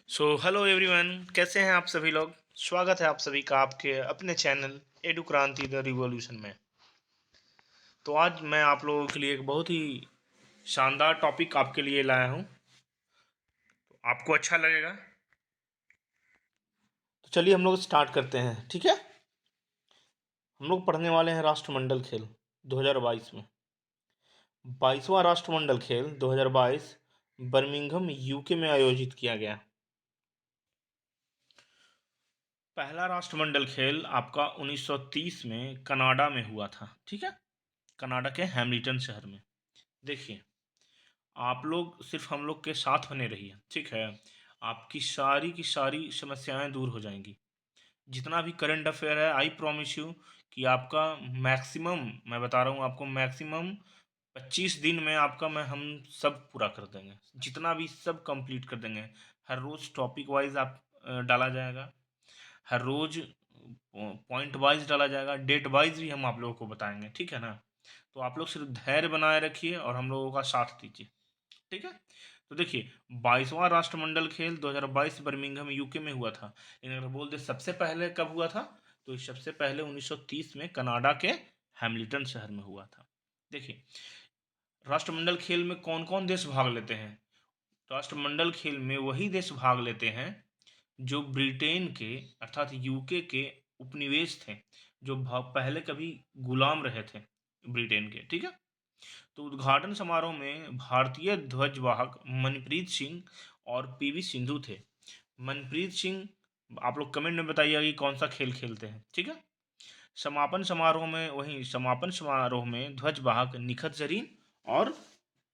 Hello everyone, कैसे हैं आप सभी लोग। स्वागत है आप सभी का आपके अपने चैनल एडू क्रांति द रिवॉल्यूशन में। तो आज मैं आप लोगों के लिए एक बहुत ही शानदार टॉपिक आपके लिए लाया हूं। तो आपको अच्छा लगेगा। तो चलिए हम लोग स्टार्ट करते हैं, ठीक है। हम लोग पढ़ने वाले हैं राष्ट्रमंडल खेल 2022 में। 22वां राष्ट्रमंडल खेल 2022 बर्मिंघम यूके में आयोजित किया गया। पहला राष्ट्रमंडल खेल आपका 1930 में कनाडा में हुआ था, ठीक है। कनाडा के हैमिल्टन शहर में। देखिए, आप लोग सिर्फ हम लोग के साथ बने रहिए, ठीक है। आपकी सारी की सारी समस्याएं दूर हो जाएंगी। जितना भी करंट अफेयर है, आई प्रॉमिस यू कि आपका मैक्सिमम, मैं बता रहा हूँ आपको, मैक्सिमम 25 दिन में आपका हम सब पूरा कर देंगे। जितना भी सब कंप्लीट कर देंगे। हर रोज टॉपिक वाइज आप डाला जाएगा। हर रोज पॉइंट वाइज डाला जाएगा। डेट वाइज भी हम आप लोगों को बताएंगे, ठीक है ना। तो आप लोग सिर्फ धैर्य बनाए रखिए और हम लोगों का साथ दीजिए, ठीक है। तो देखिए, 22वां राष्ट्रमंडल खेल 2022 बर्मिंघम यूके में हुआ था। लेकिन अगर बोल दे सबसे पहले कब हुआ था, तो सबसे पहले 1930 में कनाडा के हैमिल्टन शहर में हुआ था। देखिए, राष्ट्रमंडल खेल में कौन कौन देश भाग लेते हैं। राष्ट्रमंडल खेल में वही देश भाग लेते हैं जो ब्रिटेन के, अर्थात यूके के उपनिवेश थे, जो पहले कभी गुलाम रहे थे ब्रिटेन के, ठीक है। तो उद्घाटन समारोह में भारतीय ध्वजवाहक मनप्रीत सिंह और पीवी सिंधु थे। मनप्रीत सिंह, आप लोग कमेंट में बताइएगा कि कौन सा खेल खेलते हैं, ठीक है। समापन समारोह में ध्वजवाहक निखत जरीन और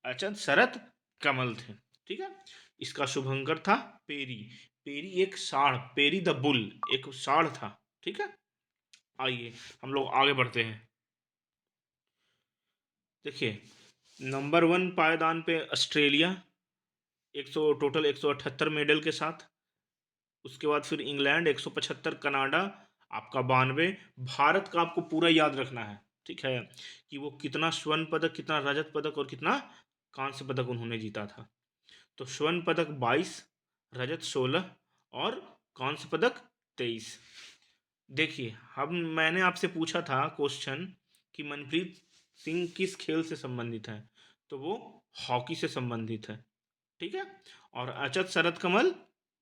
अचंत शरत कमल थे, ठीक है। इसका शुभंकर था पेरी। पेरी एक साढ़, पेरी द बुल एक साढ़ था, ठीक है। आइए हम लोग आगे बढ़ते हैं। देखिए, नंबर 1 पायदान पे ऑस्ट्रेलिया, 100 टोटल 178 मेडल के साथ। उसके बाद फिर इंग्लैंड 175, कनाडा आपका 92। भारत का आपको पूरा याद रखना है, ठीक है, कि वो कितना स्वर्ण पदक, कितना रजत पदक और कितना कांस्य पदक उन्होंने जीता था। तो स्वर्ण पदक 22, रजत 16 और कांस्य पदक 23। देखिए, हम मैंने आपसे पूछा था क्वेश्चन कि मनप्रीत सिंह किस खेल से संबंधित है, तो वो हॉकी से संबंधित है, ठीक है। और अचत शरत कमल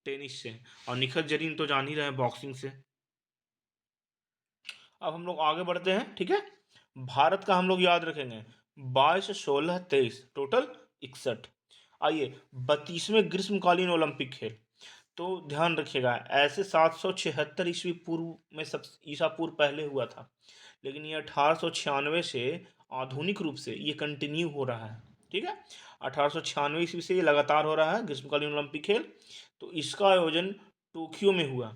टेनिस से, और निखत जरीन तो जान ही रहे हैं बॉक्सिंग से। अब हम लोग आगे बढ़ते हैं, ठीक है। भारत का हम लोग याद रखेंगे 22, 16, 23, टोटल 61। आइए, 32वें ग्रीष्मकालीन ओलंपिक खेल। तो ध्यान रखिएगा, ऐसे 776 ईस्वी पूर्व में सब ईसा पूर्व पहले हुआ था, लेकिन ये 1896 से आधुनिक रूप से ये कंटिन्यू हो रहा है, ठीक है। 1896 ईस्वी से ये लगातार हो रहा है ग्रीष्मकालीन ओलंपिक खेल। तो इसका आयोजन टोक्यो में हुआ।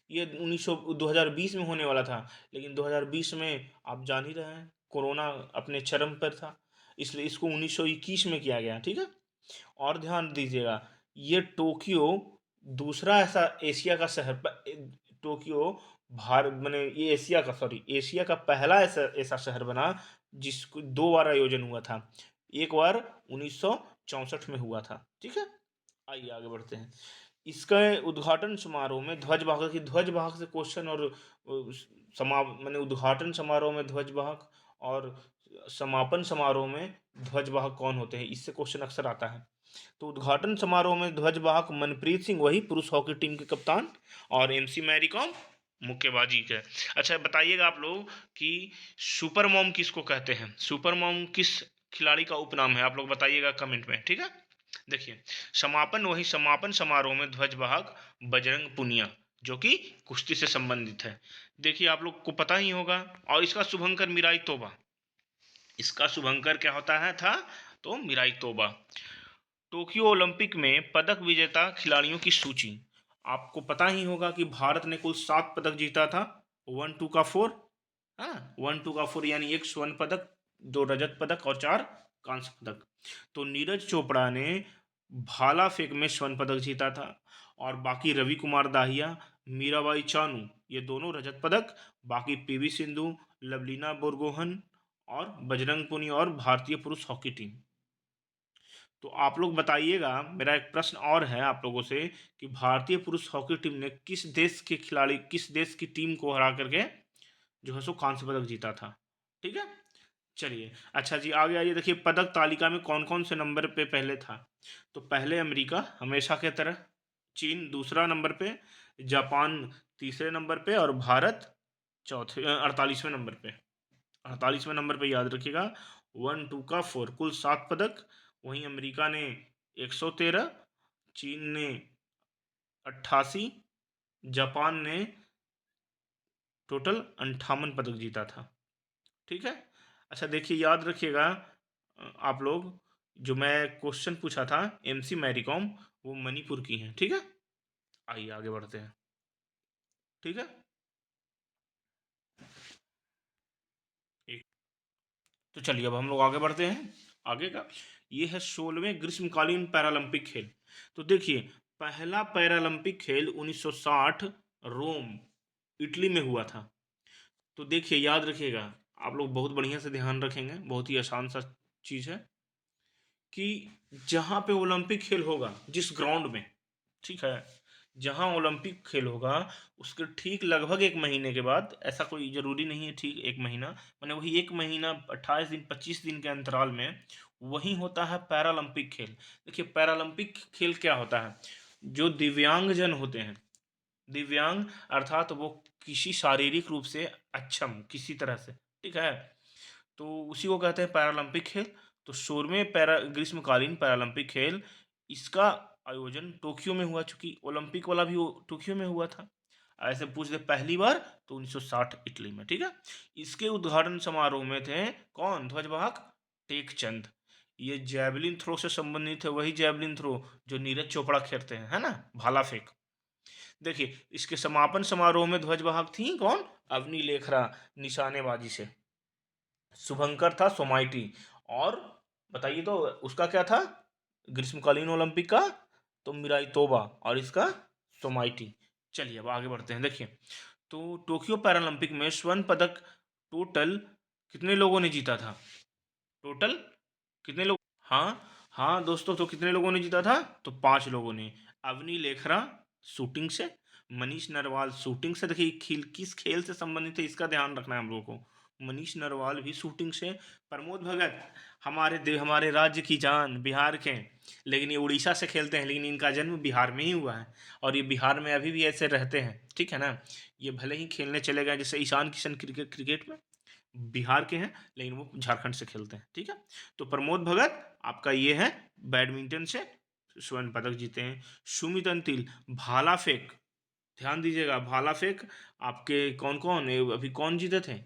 ये 2020 में होने वाला था, लेकिन 2020 में आप जान ही रहे हैं कोरोना अपने चरम पर था, इसलिए इसको 1921 में किया गया, ठीक है। और ध्यान दीजिएगा, ये टोक्यो दूसरा ऐसा एशिया का शहर, टोक्यो भारत मैंने ये एशिया का, सॉरी, एशिया का पहला ऐसा ऐसा शहर बना जिसको 2 बार आयोजन हुआ था। एक बार 1964 में हुआ था, ठीक है। आइए आगे बढ़ते हैं। इसका उद्घाटन समारोह में ध्वजवाहक, की ध्वजवाहक से क्वेश्चन, और मैंने उद्घाटन समारोह में ध्वजवाहक और समापन समारोह में ध्वजवाहक कौन होते हैं, इससे क्वेश्चन अक्सर आता है। तो उद्घाटन समारोह में ध्वजवाहक मनप्रीत सिंह, वही पुरुष हॉकी टीम के कप्तान, और एमसी मैरी कॉम मुक्केबाजी के। अच्छा बताइएगा आप लोग कि सुपर मॉम किसको कहते हैं। सुपर मॉम किस खिलाड़ी का उपनाम है, आप लोग बताइएगा कमेंट में, ठीक है। देखिए, समापन समारोह में ध्वजवाहक बजरंग पुनिया, जो कि कुश्ती से संबंधित है। देखिए, आप लोग को पता ही होगा। और इसका शुभंकर मिराई तोबा। इसका शुभंकर क्या होता है था, तो मिराई तोबा। टोक्यो ओलंपिक में पदक विजेता खिलाड़ियों की सूची। आपको पता ही होगा कि भारत ने कुल 7 पदक जीता था। 1 2 का 4, हाँ, 1 2 का 4, यानी 1 स्वर्ण पदक, 2 रजत पदक और 4 कांस्य पदक। तो नीरज चोपड़ा ने भाला फेंक में स्वर्ण पदक जीता था, और बाकी रवि कुमार दाहिया, मीराबाई चानू, ये दोनों रजत पदक। बाकी पीवी सिंधु, लवलीना बोरगोहन और बजरंग पुनिया और भारतीय पुरुष हॉकी टीम। तो आप लोग बताइएगा, मेरा एक प्रश्न और है आप लोगों से कि भारतीय पुरुष हॉकी टीम ने किस देश की टीम को हरा करके जो है सो कांस्य पदक जीता था। ठीक है, चलिए अच्छा जी आगे आइए। देखिए पदक तालिका में कौन कौन से नंबर पे पहले था। तो पहले अमेरिका हमेशा के तरह, चीन दूसरा नंबर पे, जापान तीसरे नंबर पे और भारत चौथे 48वें नंबर पे। 48वें नंबर पे याद रखिएगा, 1 2 का 4, कुल 7 पदक। वहीं अमेरिका ने 113, चीन ने 88, जापान ने टोटल 58 पदक जीता था। ठीक है, अच्छा देखिए याद रखिएगा आप लोग, जो मैं क्वेश्चन पूछा था एमसी मैरी कॉम, वो मणिपुर की हैं। ठीक है, आइए आगे बढ़ते हैं। ठीक है, एक तो चलिए अब हम लोग आगे बढ़ते हैं। आगे का ये है 16वें ग्रीष्मकालीन पैरालंपिक खेल। तो देखिए पहला पैरालंपिक खेल 1960 रोम इटली में हुआ था। तो देखिए याद रखिएगा, आप लोग बहुत बढ़िया से ध्यान रखेंगे, बहुत ही आसान सा चीज़ है कि जहाँ पे ओलंपिक खेल होगा जिस ग्राउंड में, ठीक है, जहाँ ओलंपिक खेल होगा उसके ठीक लगभग 1 महीने के बाद, ऐसा कोई ज़रूरी नहीं है ठीक 1 महीना, मैंने वही 1 महीना 28 दिन 25 दिन के अंतराल में वही होता है पैरालंपिक खेल। देखिए पैरालंपिक खेल क्या होता है, जो दिव्यांगजन होते हैं, दिव्यांग अर्थात वो किसी शारीरिक रूप से अक्षम किसी तरह से, ठीक है, तो उसी को कहते हैं पैरालंपिक खेल। तो 16वें ग्रीष्मकालीन पैरालंपिक खेल, इसका आयोजन टोक्यो में हुआ, चूंकि ओलंपिक वाला भी टोक्यो में हुआ था। ऐसे पूछ दे पहली बार तो 1960 इटली में। ठीक है, इसके उद्घाटन समारोह में थे कौन, ध्वजवाहक टेकचंद। ये जैवलिन थ्रो से संबंधित है, वही जैवलिन थ्रो जो नीरज चोपड़ा खेलते हैं, है ना, भाला फेंक। देखिए इसके समापन समारोह में ध्वजवाहक थी कौन, अवनी लेखरा निशानेबाजी से, शुभंकर था सोमाइटी, और बताइए तो उसका क्या था ग्रीष्मकालीन ओलंपिक का, तो मिराई तोबा, और इसका सोमाइटी। चलिए अब आगे बढ़ते हैं। देखिए तो टोक्यो पैरालंपिक में स्वर्ण पदक टोटल कितने लोगों ने जीता था, टोटल कितने लोग, हाँ हाँ दोस्तों, तो कितने लोगों ने जीता था, तो 5 लोगों ने। अवनी लेखरा शूटिंग से, मनीष नरवाल शूटिंग से, देखिए खेल किस खेल से संबंधित है इसका ध्यान रखना है हम लोगों को, मनीष नरवाल भी शूटिंग से। प्रमोद भगत हमारे राज्य की जान, बिहार के, लेकिन ये उड़ीसा से खेलते हैं, लेकिन इनका जन्म बिहार में ही हुआ है और ये बिहार में अभी भी ऐसे रहते हैं। ठीक है ना, ये भले ही खेलने चले गए जैसे ईशान किशन क्रिकेट में, बिहार के हैं लेकिन वो झारखंड से खेलते हैं। ठीक है, तो प्रमोद भगत आपका ये है बैडमिंटन से स्वर्ण पदक जीते हैं। सुमित अंतिल भाला फेंक, ध्यान दीजिएगा भाला फेंक, आपके कौन कौन अभी कौन जीते थे,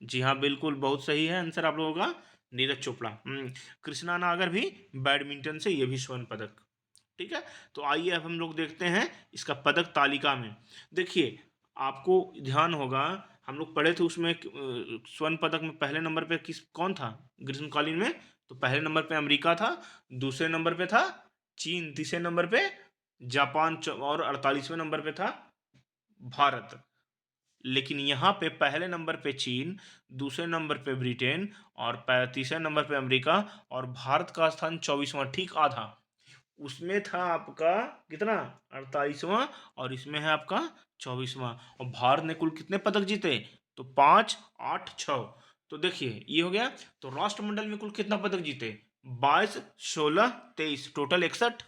जी हाँ बिल्कुल बहुत सही है आंसर आप लोगों का, नीरज चोपड़ा। कृष्णा नागर भी बैडमिंटन से, ये भी स्वर्ण पदक। ठीक है, तो आइए अब हम लोग देखते हैं इसका पदक तालिका में। देखिए आपको ध्यान होगा, हम लोग पढ़े थे उसमें स्वर्ण पदक में पहले नंबर पे कौन था ग्रीष्मकालीन में, तो पहले नंबर पे अमेरिका था, दूसरे नंबर पे था चीन, तीसरे नंबर पे जापान, और 48वें नंबर पे था भारत। लेकिन यहाँ पे पहले नंबर पे चीन, दूसरे नंबर पे ब्रिटेन और तीसरे नंबर पे अमेरिका, और भारत का स्थान 24वां, ठीक आधा। उसमें था आपका कितना 48वां, और इसमें है आपका 24वां। और भारत ने कुल कितने पदक जीते, तो 5 8 6। तो देखिए ये हो गया। तो राष्ट्रमंडल में कुल कितना पदक जीते, 22 16 23, टोटल 61।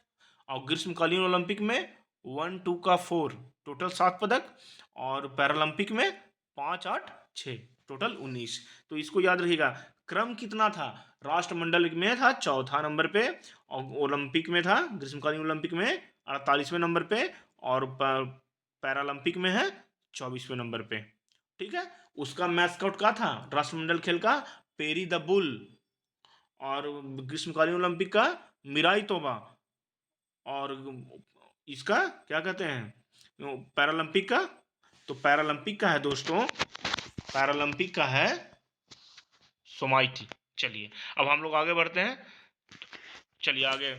और ग्रीष्मकालीन ओलंपिक में 1 2 का 4, टोटल 7 पदक। और पैरालंपिक में 5 8 6, टोटल 19। तो इसको याद रखिएगा, क्रम कितना था, राष्ट्रमंडल में था चौथा नंबर पे, और ओलंपिक में था ग्रीष्मकालीन ओलंपिक में 48वें नंबर पे, और पैरालंपिक में है 24वें नंबर पे। ठीक है, उसका मैस्कॉट क्या था राष्ट्रमंडल खेल का, पेरी द बुल। और ग्रीष्मकालीन ओलंपिक का मिराई तोबा। और इसका क्या कहते हैं पैरालंपिक का, तो पैरालंपिक का है दोस्तों, पैरालंपिक का है सोमाइटी। चलिए अब हम लोग आगे बढ़ते हैं। चलिए आगे,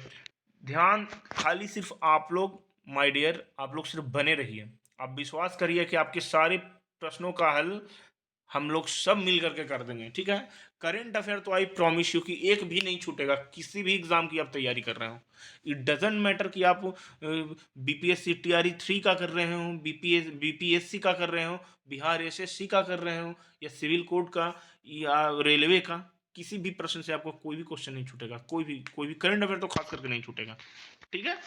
ध्यान खाली सिर्फ आप लोग, माय डियर आप लोग सिर्फ बने रहिए, आप विश्वास करिए कि आपके सारे प्रश्नों का हल हम लोग सब मिल करके कर देंगे, ठीक है। करेंट अफेयर तो आई प्रॉमिस यू कि एक भी नहीं छूटेगा, किसी भी एग्जाम की आप तैयारी कर रहे हो। इट डजेंट मैटर कि आप बीपीएससी टीआरई 3 का कर रहे हो, बीपीएससी का कर रहे हो, बिहार एसएससी का कर रहे हो, या सिविल कोड का, या रेलवे का, किसी भी प्रश्न से आपको कोई भी क्वेश्चन नहीं छूटेगा, कोई भी करंट अफेयर तो खास करके नहीं छूटेगा, ठीक है।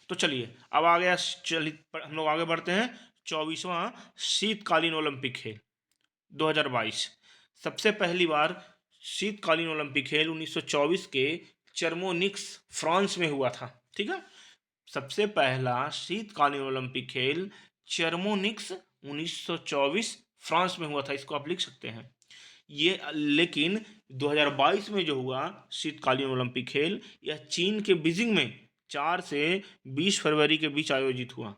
तो चलिए अब आ गया, चलिए हम लोग आगे बढ़ते हैं। 24वां शीतकालीन ओलंपिक खेल 2022। सबसे पहली बार शीतकालीन ओलंपिक खेल 1924 के चर्मोनिक्स फ्रांस में हुआ था, ठीक है। सबसे पहला शीतकालीन ओलंपिक खेल चर्मोनिक्स 1924 फ्रांस में हुआ था, इसको आप लिख सकते हैं ये। लेकिन 2022 में जो हुआ शीतकालीन ओलंपिक खेल, यह चीन के बीजिंग में 4 से 20 फरवरी के बीच आयोजित हुआ,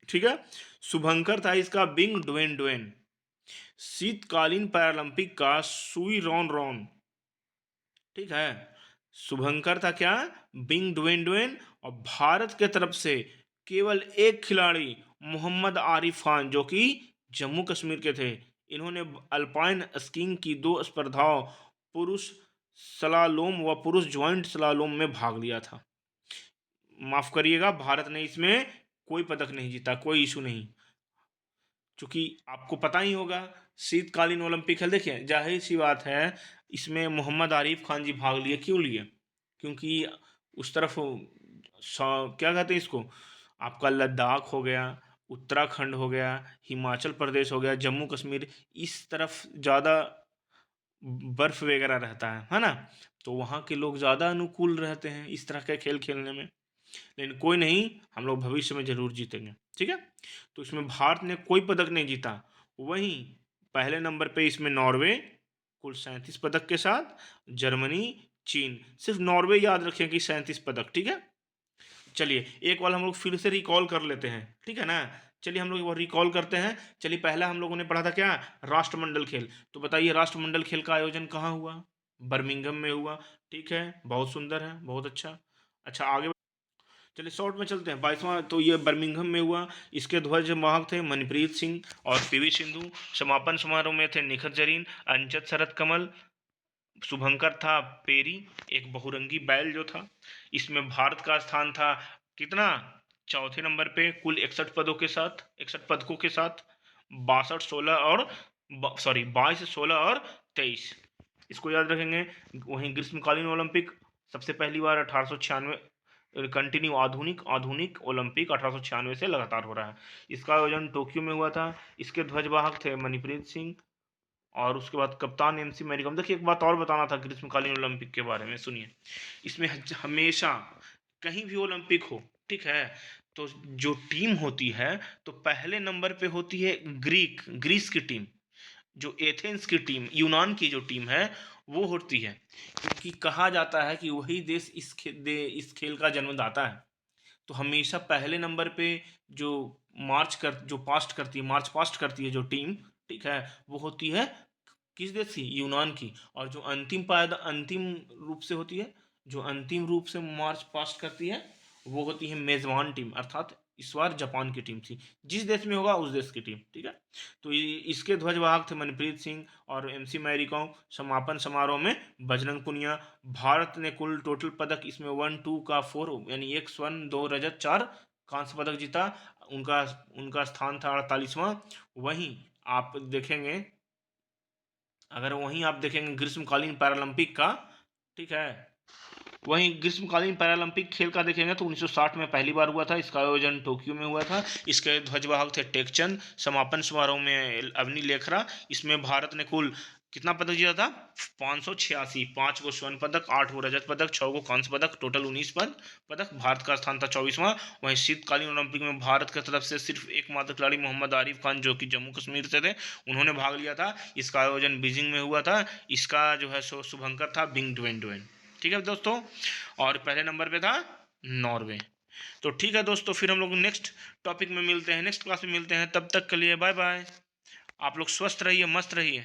ठीक है। शुभंकर था इसका बिंग ड्वेन ड्वेन। शीतकालीन पैरालंपिक का सुई रॉन रॉन, ठीक है। शुभंकर था क्या, बिंग ड्वेन ड्वेन। और भारत के तरफ से केवल एक खिलाड़ी मोहम्मद आरिफ खान, जो कि जम्मू कश्मीर के थे। इन्होंने अल्पाइन स्कीइंग की 2 स्पर्धाओं, पुरुष स्लालोम व पुरुष ज्वाइंट स्लालोम में भाग लिया था। माफ करिएगा, भारत ने इसमें कोई पदक नहीं जीता, कोई इशू नहीं। चूंकि आपको पता ही होगा शीतकालीन ओलंपिक खेल, देखिए जाहिर सी बात है इसमें मोहम्मद आरिफ खान जी भाग लिए, क्यों लिए, क्योंकि उस तरफ क्या कहते हैं इसको, आपका लद्दाख हो गया, उत्तराखंड हो गया, हिमाचल प्रदेश हो गया, जम्मू कश्मीर, इस तरफ ज़्यादा बर्फ वगैरह रहता है ना। तो वहाँ के लोग ज़्यादा अनुकूल रहते हैं इस तरह के खेल खेलने में। लेकिन कोई नहीं, हम लोग भविष्य में जरूर जीतेंगे, ठीक है। तो इसमें भारत ने कोई पदक नहीं जीता। वहीं पहले नंबर पे इसमें नॉर्वे कुल 37 पदक के साथ, जर्मनी, चीन, सिर्फ नॉर्वे याद रखें कि 37 पदक, ठीक है। चलिए एक बार हम लोग फिर से रिकॉल कर लेते हैं, ठीक है ना। चलिए हम लोग एक बार रिकॉल करते हैं। चलिए पहला हम लोगों ने पढ़ा था क्या, राष्ट्रमंडल खेल। तो बताइए राष्ट्रमंडल खेल का आयोजन कहाँ हुआ, बर्मिंघम में हुआ, ठीक है। बहुत सुंदर है, बहुत अच्छा। अच्छा आगे चलिए शॉर्ट में चलते हैं। 22वां तो ये बर्मिंघम में हुआ। इसके ध्वज वाहक थे मनप्रीत सिंह और पीवी सिंधु। समापन समारोह में थे निखत जरीन, अंचत शरत कमल, शुभंकर था पेरी, एक बहुरंगी बैल जो था। इसमें भारत का स्थान था कितना, चौथे नंबर पे, कुल 61 पदों के साथ, 61 पदकों के साथ, 62 16 और 22 16 और 23, इसको याद रखेंगे। वहीं ग्रीष्मकालीन ओलंपिक सबसे पहली बार 1896 कंटिन्यू, आधुनिक आधुनिक ओलंपिक 1896 से लगातार हो रहा है। इसका आयोजन टोक्यो में हुआ था। इसके ध्वजवाहक थे मनप्रीत सिंह और उसके बाद कप्तान एमसी मैरीकॉम। देखिए एक बात और बताना था ग्रीष्मकालीन ओलंपिक के बारे में, सुनिए। इसमें हमेशा कहीं भी ओलंपिक हो, ठीक है, तो जो टीम होती है तो पहले नंबर पे होती है ग्रीस की टीम। जो एथेंस की टीम, यूनान की जो टीम है वो होती है, क्योंकि कहा जाता है कि वही देश इस खेल का जन्मदाता है। तो हमेशा पहले नंबर पे जो मार्च पास्ट करती है जो टीम, ठीक है, वो होती है किस देश की, यूनान की। और जो अंतिम रूप से होती है, जो अंतिम रूप से मार्च पास्ट करती है, वो होती है मेजबान टीम, अर्थात इस बार जापान की टीम थी। जिस देश में होगा उस देश की टीम, ठीक है। तो इसके ध्वजवाहक थे मनप्रीत सिंह और एमसी मैरी कॉम। समापन समारोह में बजरंग पुनिया। भारत ने कुल टोटल पदक इसमें 1 2 का 4, यानी 1 स्वर्ण 2 रजत 4 कांस्य पदक जीता। उनका उनका स्थान था 48वां। वहीं आप देखेंगे, अगर वहीं आप देखेंगे ग्रीष्मकालीन पैरालंपिक का, ठीक है, वहीं ग्रीष्मकालीन पैरालंपिक खेल का देखेंगे तो 1960 में पहली बार हुआ था। इसका आयोजन टोक्यो में हुआ था। इसके ध्वजवाहक थे टेकचंद। समापन समारोह में अवनी लेखरा। इसमें भारत ने कुल कितना पदक जीता था, 586, 5 को स्वर्ण पदक, 8 को रजत पदक, 6 को कांस्य पदक, टोटल 19 पदक। भारत का स्थान था 24वां। वहीं शीतकालीन ओलंपिक में भारत की तरफ से सिर्फ एकमात्र खिलाड़ी मोहम्मद आरिफ खान, जो कि जम्मू कश्मीर से थे, उन्होंने भाग लिया था। इसका आयोजन बीजिंग में हुआ था। इसका जो है सो शुभंकर था बिंग ड्वेन ड्वेन, ठीक है दोस्तों। और पहले नंबर पे था नॉर्वे। तो ठीक है दोस्तों, फिर हम लोग नेक्स्ट टॉपिक में मिलते हैं, नेक्स्ट क्लास में मिलते हैं। तब तक के लिए बाय बाय। आप लोग स्वस्थ रहिए, मस्त रहिए।